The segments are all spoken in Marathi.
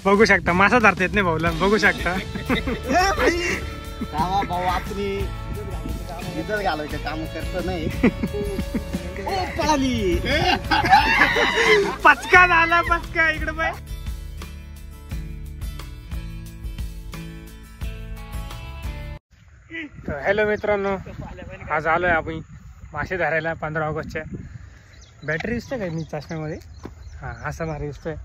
बघू शकता मासा धरता येत नाही भाऊला, बघू शकता. भाऊ आपली इज्जत घालायचं काम करत नाही. पचका झाला, पचका इकडे बाय. हॅलो मित्रांनो, आज आलोय आपण मासे धरायला 15 ऑगस्टच्या. बॅटरी दिसते काय मी चष्म्यामध्ये? हां, असं भारी दिसतोय.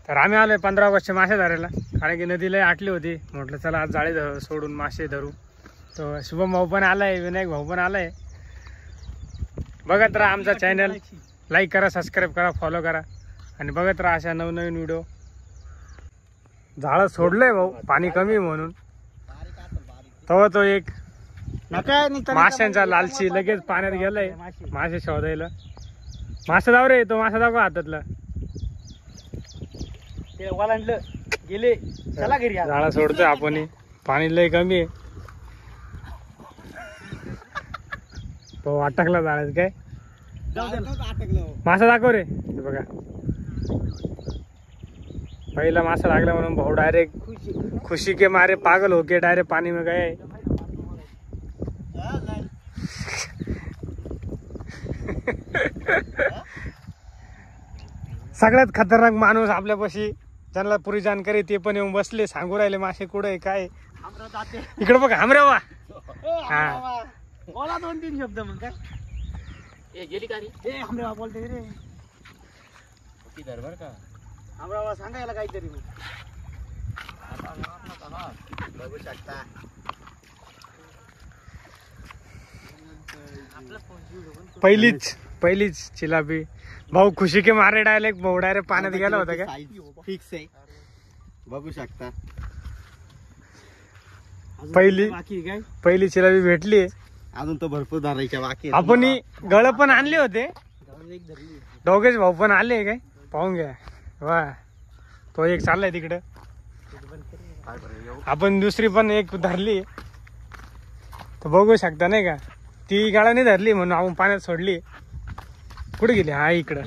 तर आम्ही आलोय 15 ऑगस्टचे मासे धरायला, कारण की नदीला आटली होती. म्हटलं चला आज जाळे सोडून मासे धरू. तो शुभम भाऊ पण आलाय, विनायक भाऊ पण आलाय. बघत राहा आमचा चॅनल, लाईक करा, सबस्क्राईब करा, फॉलो करा आणि बघत राहा अशा नवनवीन व्हिडिओ. झाडं सोडलंय भाऊ, पाणी कमी म्हणून. तो एक माशांचा लालची लगेच पाण्यात गेलाय मासे शोधायला. मासा दाव रे, तो मासा दाव का हातातला गेले. चला घरी. झाडा सोडतोय आपण, पाणी लय कमी आहे. तो अटकला झाडात काय. मासा दाखव रे. बघा पहिला मासा लागला म्हणून भाऊ डायरेक्ट खुशी के मारे पागल होके डायरेक्ट पानी में गए. सगळ्यात खतरनाक माणूस आपल्यापाशी, ज्यांना पुरी जानकारी ते पण येऊन बसले, सांगू राहिले मासे कुठे काय. इकडे बघा हमरे वा. हा बोला 2-3 शब्द मग काय. गेली का रे? हमरे बोलते रे बर का. हमरावा सांगायला काहीतरी. बघू शकता पहिलीच चिलापी. भाऊ खुशी के मारे डायरेक्ट भाऊ डायरेक्ट पाण्यात गेला होता का. फिक्स आहे, बघू शकता. पहिली चिलापी भेटली. अजून तो भरपूर धरायच्या बाकी. आपण गळ पण आणले होते, दोघेच भाऊ पण आले काय. पाहून घ्या. वा, तो एक चाललाय तिकडं. आपण दुसरी पण एक धरली, तर बघू शकता नाही का. ती गाळाने धरली म्हणून आपण पाण्यात सोडली. कुठे गेली? हा इकडं.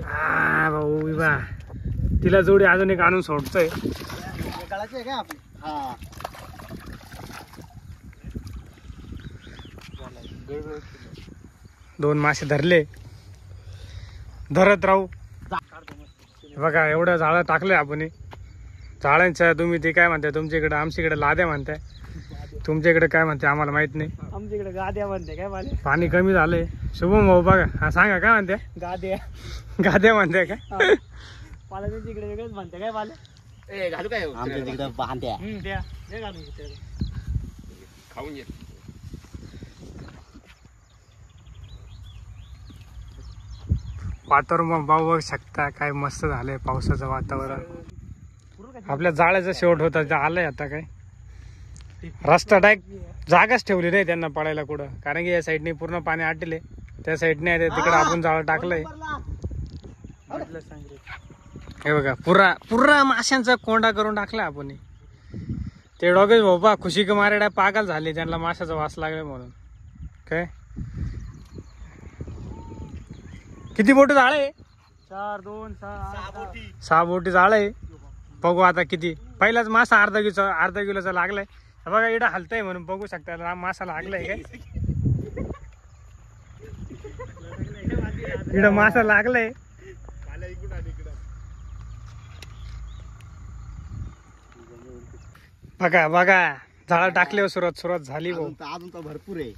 हा भाऊ बा, तिला जोडी अजून एक आणून सोडतोय. दोन मासे धरले, धरत राहू. बघा एवढं जाळं टाकलंय आपण. जाळ्यांच्या तुम्ही ते काय म्हणताय तुमच्याकडे, आमच्याकडे लाद्या म्हणताय. तुमच्याकडे काय म्हणते आम्हाला माहित नाही. आमच्याकडे गाद्या म्हणते काय. पाणी कमी झालंय. शुभम भाऊ बघा, हा सांगा काय म्हणते. गाद्या म्हणते काय. पाला तुमच्याकडे वेगळंच म्हणते काय. पाले घालू काय आमच्या तिकडे बांध्या खाऊन येत. वातावरण बघू शकता काय मस्त झालंय, पावसाचं वातावरण. आपल्या जाळ्याचा शेवट होता ते आलंय आता. काय रस्ता डायरेक्ट जागाच ठेवली नाही त्यांना पडायला कुठं, कारण की या साईडने पूर्ण पाणी आटले, त्या साईडने तिकडे आपण जाळं टाकलंय. हे बघा पुरा माशांचा कोंडा करून टाकला आपण. ते डॉगेश बाबा खुशी के मारे पागल झाले, त्यांना माशाचा वास लागला म्हणून. काय किती बोटी जाळे? 4, 2, 6 बोटी जाळे. बघू आता किती. पहिलाच मासा अर्धा किलोचा लागलाय. बघा इकडं हलतय म्हणून बघू शकता मासा लागलाय काय. इकडं मासा लागलाय. बघा जाळं टाकल्यावर सुरुवात झाली. अजून तर भरपूर आहे.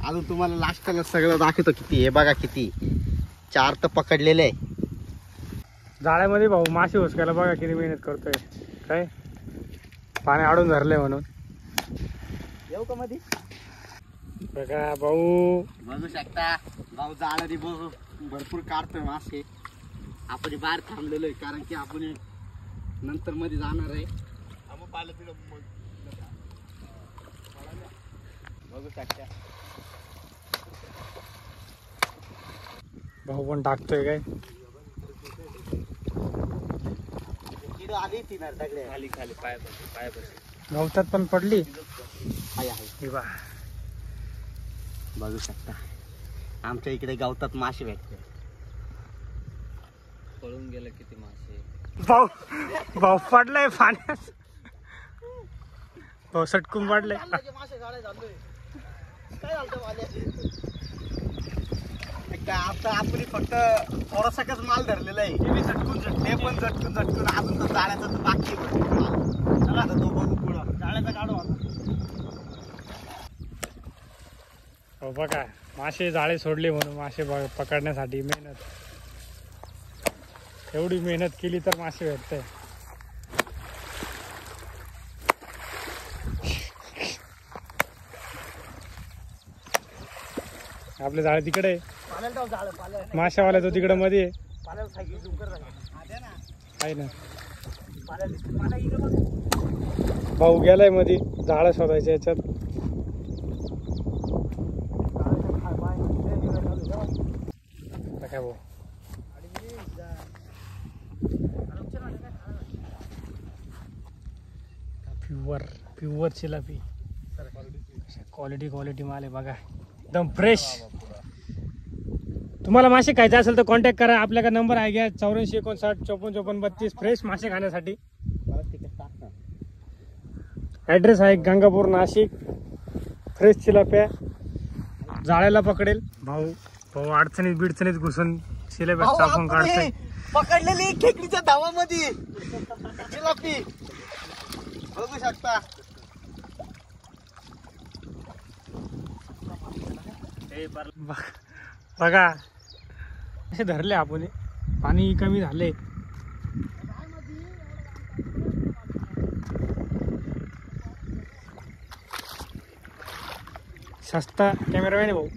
अजून तुम्हाला लास्टला सगळं दाखवतो किती. हे बघा किती, 4 तर पकडलेले आहे. जाळ्यामध्ये भाऊ मासे हुसकायला बघा किती मेहनत करतोय. काय पाणी आडून धरलंय म्हणून. येऊ का मध्ये. बघा भाऊ बघू शकता भाऊ जाळ्याने भरपूर काढतोय मासे. आपण बाहेर थांबलेलो आहे कारण की आपण नंतर मध्ये जाणार आहे. बघू शकता भाऊ पण टाकतोय काय. आली ती ना दगडे खाली पाय गवतात पण पडली. बघू शकता आमच्या इकडे गवतात मासे भेटते. पळून गेलं किती मासे. भाऊ भाऊ पडलाय पाण्यात. भाऊ सटकून पडलाय. आता आपण फक्त थोडासाच माल धरलेला आहे. ते पण झटकून अजून तर जाळ्याचा तर बाकी आहे. आता तो बघू पुढं जाळ्याचा काढू आता. हो बघा, मासे जाळे सोडले म्हणून मासे पकडण्यासाठी मेहनत. एवढी मेहनत केली तर मासे भेटते. आपले जाळे तिकडे आहे. माशावाला तो तिकडे मध्ये आहे ना. भाऊ गेलाय मध्ये जाळं शोधायच्या याच्यात. काय भाऊ प्युअर चिलापी. क्वालिटी माल आहे बघा, एकदम फ्रेश. तुम्हाला मासे खायचे असेल तर कॉन्टॅक्ट करा. आपल्याकडे नंबर आहे घ्या, 84 59 54 54 32. फ्रेश मासे खाण्यासाठी. ॲड्रेस आहे गंगापूर, नाशिक. फ्रेश चिलाप्या जाळ्याला पकडेल. भाऊ अडचणीत बिडचणीत घुसून चिलाप्या चापून काढतोय. पकडलेली खेकडीच्या धावामध्ये चिलापी बघू शकता. बघा असे धरले आपण. पाणी कमी झाले. सस्ता कॅमेरामॅन आहे भाऊ.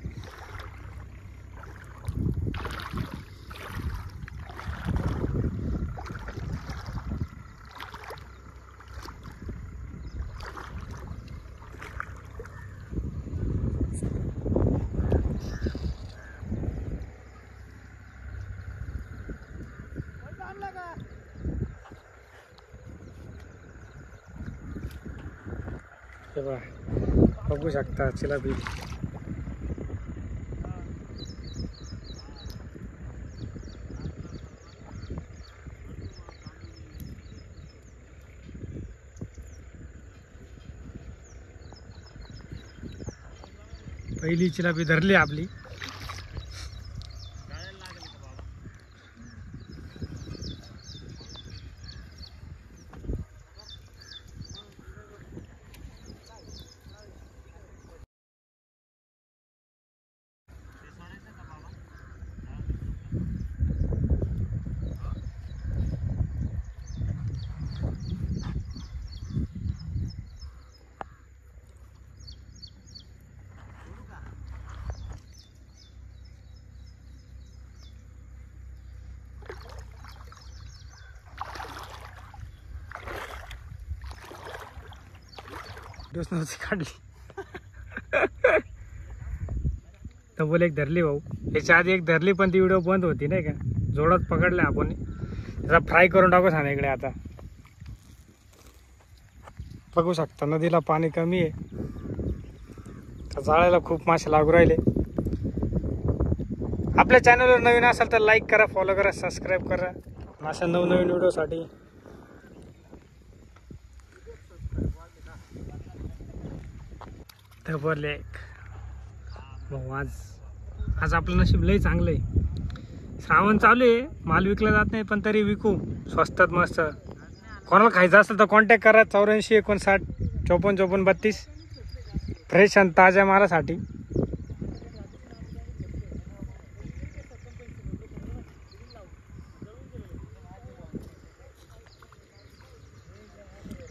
बघू शकता चिलापी. पहिली चिलापी धरली आपली. नव्हती काढली. डबल एक धरली भाऊ. याच्या आधी एक धरली पण ती व्हिडिओ बंद होती नाही का. जोरात पकडला आपण. त्याचा फ्राय करून टाकू सांगा इकडे. आता बघू शकता नदीला पाणी कमी आहे. त्या जाळ्याला खूप मासे लागू राहिले. आपल्या चॅनलवर नवीन असाल तर लाईक करा, फॉलो करा, सबस्क्राईब करा अशा नवनवीन व्हिडिओसाठी. डबल एक भाऊ. आज आपलं नशीब लई चांगलं आहे. श्रावण चालू आहे, माल विकला जात नाही पण तरी विकू स्वस्तात मस्त. कोणाला खायचं असेल तर कॉन्टॅक्ट करा. 84 59 54 54 32. फ्रेश आणि ताज्या मालासाठी.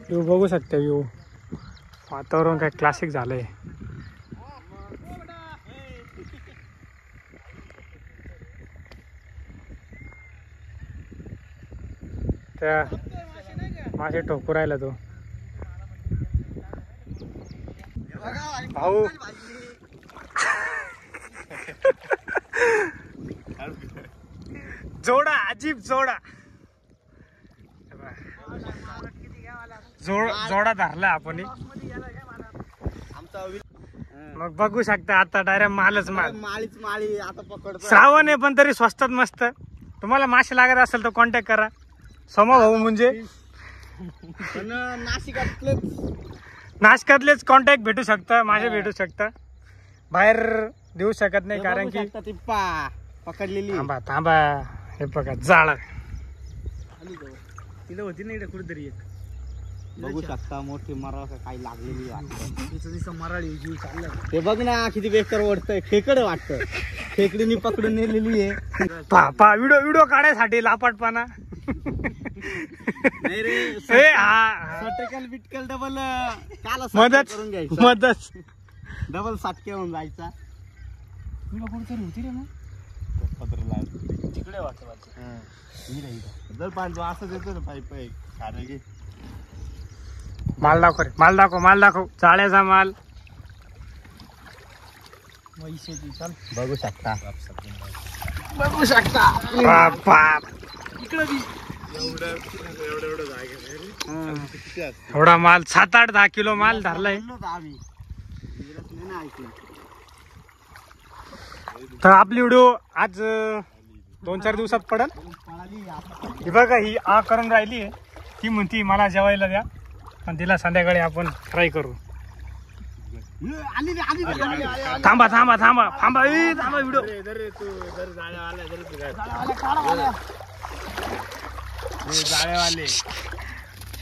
व्ह्यू बघू शकता. व्ह्यू वातावरण काय क्लासिक झालंय. त्या मासे ठोकू राहिला तो भाऊ. जोडा अजीब जोडा. जोडा धरला आपण. मग बघू शकता आता डायरेक्ट मालच माल. माळीच माळी आता पकडतो. श्रावण आहे पण तरी स्वस्तात मस्त. तुम्हाला मासे लागत असेल तर कॉन्टॅक्ट करा. सोमा भाऊ म्हणजे पण नाशिकातलेच कॉन्टॅक्ट भेटू शकता, मासे भेटू शकता. बाहेर देऊ शकत नाही कारण की ती पकडलेली थांबा थांबा. हे बघा जाळ तिला होती ना इकडे कुठेतरी एक बघू शकता. मोठी मराळ काही लागलेली आहे. मराळी जीव चालला ते बघ ना किती बेकार वाटतंय. खेकडे वाटतं खेकडीनी पकडून नेलेली आहे. पापा व्हिडिओ काढायसाठी लापाटपणा. नाही रे ए हा सटकल बिटकल डबल काल मदत करून घ्यायचं. मदत डबल साटके होऊन जायचा. कुठेतरी होती रे मग तिकडे वाटतं जर पाणी असं देतो ना पाईप खाणे घे. माल दाखव रे, माल दाखव चाळ्याचा माल. बघू शकता बाप एवढा माल 7-8-10 किलो माल धरलाय. आम्ही तर आपली व्हिडिओ आज 2-4 दिवसात पडल. ही बघा ही आ करून राहिली आहे. ती म्हणती मला जेवायला द्या, पण तिला संध्याकाळी आपण ट्राय करू. थांबा व्हिडिओ.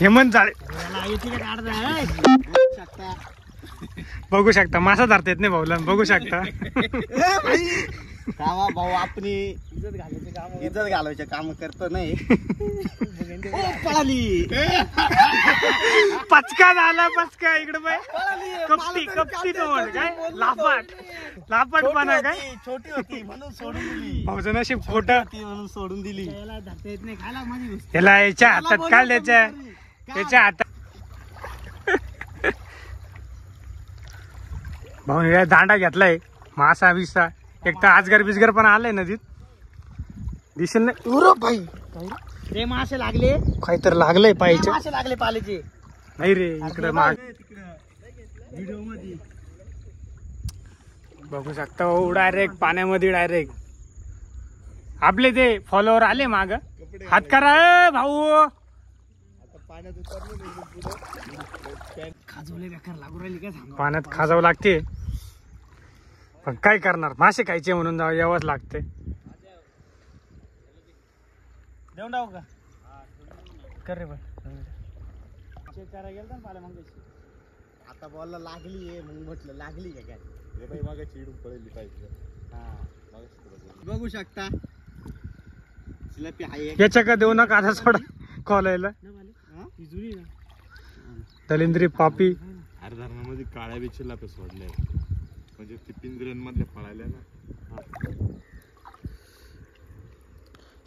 हेमंत जाळे बघू शकता. मासा धरता येत नाही भाऊला, बघू शकता. भाऊ आपली इज्जत घालवायचे काम करतो नाही. पळाली पचका झाला पचका. इकडे बाय कपटी तोंड काय लापटपणा काय. छोटी होती म्हणून सोडून दिली. भाऊचं नशीब खोट म्हणून सोडून दिली. त्याला याच्या हातात काढ, त्याच्या हातात. भाऊ दांडा घेतलाय मासा बिसा. एक तर आजगर बिजगर पण आलाय नदीत, दिसेल नाही. भाई ते मासे लागले, काहीतरी लागलंय पाहिजे. मासे लागले पालेचे. नाही रे इकडे माग व्हिडिओ मध्ये बघू शकता. डायरेक्ट पाण्यामध्ये डायरेक्ट आपले ते फॉलोअर आले माग. हात करा भाऊ. पाण्यात खाजावं लागते, पण काय करणार, मासे खायचे म्हणून यावंच लागते. देऊन टाकू का कर रे बाय. आता बॉलला लागली आहे मग म्हटलं लागली का काय. बघू शकता जिलापी आहे. याच्या का देऊ नका आता सोडा कॉलायला. दलिंद्री पापी धरणामध्ये काळ्या बी चिलाप्या सोडल्या म्हणजे ती पिंजऱ्यांमधल्या पळाल्या ना.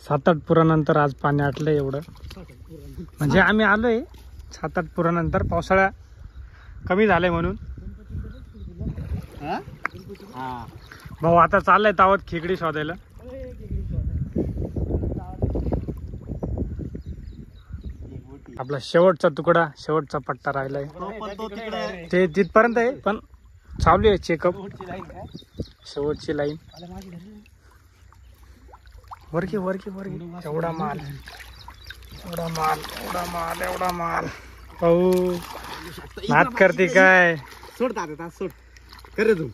7-8 पुरानंतर आज पाणी आटलंय. एवढं म्हणजे आम्ही आलोय 7-8 पुरानंतर. पावसाळा कमी झालाय म्हणून. भाऊ आता चाललाय तावत खेकडी शोधायला. आपला शेवटचा तुकडा, शेवटचा पट्टा राहिलाय. ते तिथपर्यंत आहे, पण चालू आहे चेकअप. शेवटची लाईन वरकी एवढा माल. भाऊ नाद करते काय. सोड दादा सोड कर रे तू.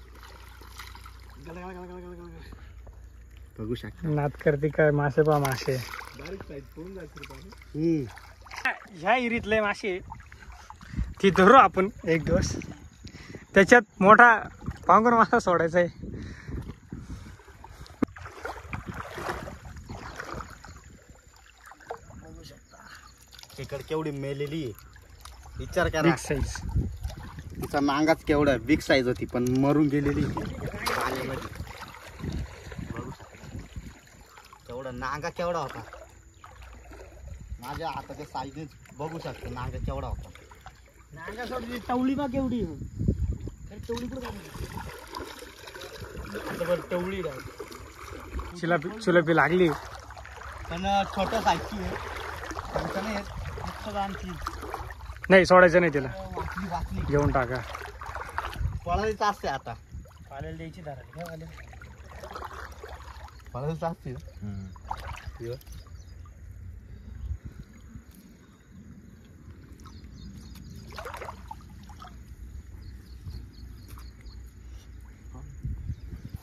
बघू शकता नाद करते काय. मासे पा मासे. ह्या इरीतले मासे ती धरू आपण एक दिवस. त्याच्यात मोठा पांगूर मासा सोडायचा आहे. खेकड केवढी मेलेली आहे विचार करा. Big size. तिचा नांगाच केवढा बिग साईज होती पण मरून गेलेली पाण्यामध्ये. केवढा नांगा केवढा होता. माझ्या हाताच्या साईजने बघू शकतो नांगा केवढा होता. नांगा सोडली टवळी बा केवढी. टवळी टवळी चिलापी लागली पण छोट्या साईजची आहे. नाही सोडायचं नाही तिला. वाचली घेऊन टाका. पळायचं असते आता. पाल्याला द्यायची पळायचं असते.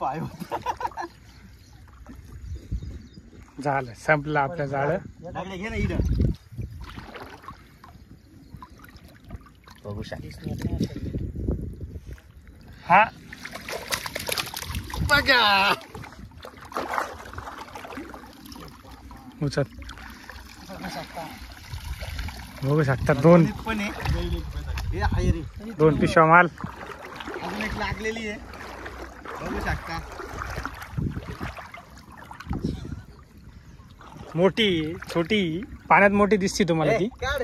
पाय झालं, संपलं आपलं जाळं. लागले घे ना इथं. बघू शकता हा बघा. उचल, बघू शकता दोन पण आहे. हे आहे रे. दोन पिशव्या माल. अजून एक लागलेली आहे. बघू शकता. मोठी छोटी पाण्यात मोठी दिसते तुम्हाला ती. काढ.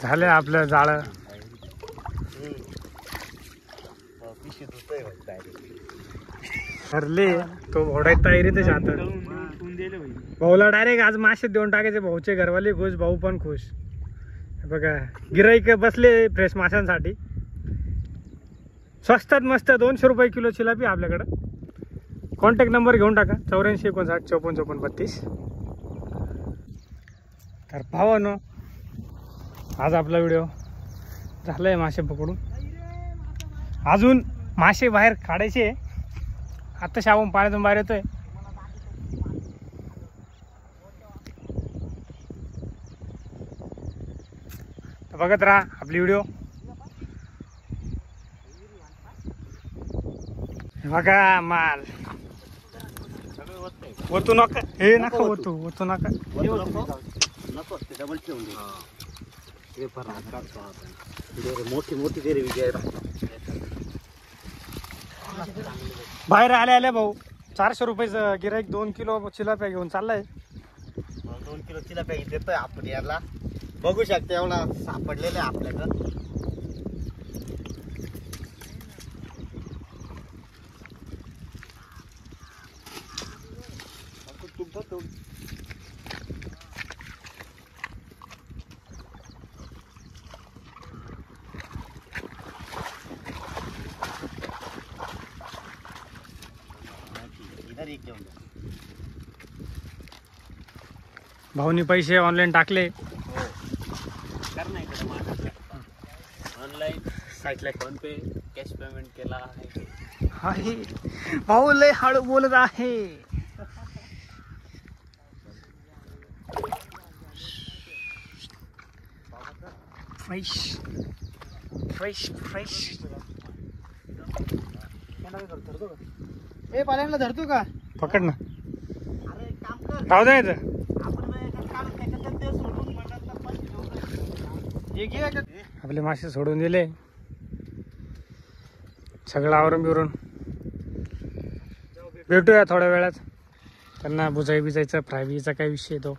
झालं आपलं जाळं. ठरले तो घोडायत तयारीतच आता. भाऊला डायरेक्ट आज मासे देऊन टाकायचे. भाऊचे घरवाले खुश, भाऊ पण खुश. बघा गिराईक बसले फ्रेश माशांसाठी. स्वस्तात मस्त 200 रुपये किलो चिलापी आपल्याकडं. कॉन्टॅक्ट नंबर घेऊन टाका 84 59 54 54 32. तर भावानो आज आपला व्हिडिओ झालाय मासे पकडून. अजून मासे बाहेर काढायचे. आता शावून पाण्यातून बाहेर येतोय. तर बघत राहा आपली व्हिडिओ. बघा माल ओतू नका. हे नका ओतू नका. डबल ठेवून मोठी मोठी दे रे विजय. बाहेर आले भाऊ 400 रुपयाचं गिराईक 2 किलो चिलाप्या घेऊन चाललाय. 2 किलो चिलाप्या देतोय आपण याला. बघू शकता एवढा सापडलेला आहे आपल्याकडं. भाऊनी पैसे ऑनलाईन टाकले. ऑनलाईन साईटला फोन पे कॅश पेमेंट केला आहे. भाऊ लय हळू बोलत आहे. Fresh fresh fresh. ए पाल्याला धरतो का? पकड ना. अरे काम कर. राहू द्यायचं. आपले मासे सोडून दिले. सगळं आवरून बिवरून भेटूया थोड्या वेळात. त्यांना बुजाई बिजायचं फ्राय बिजायचा काय विषय तो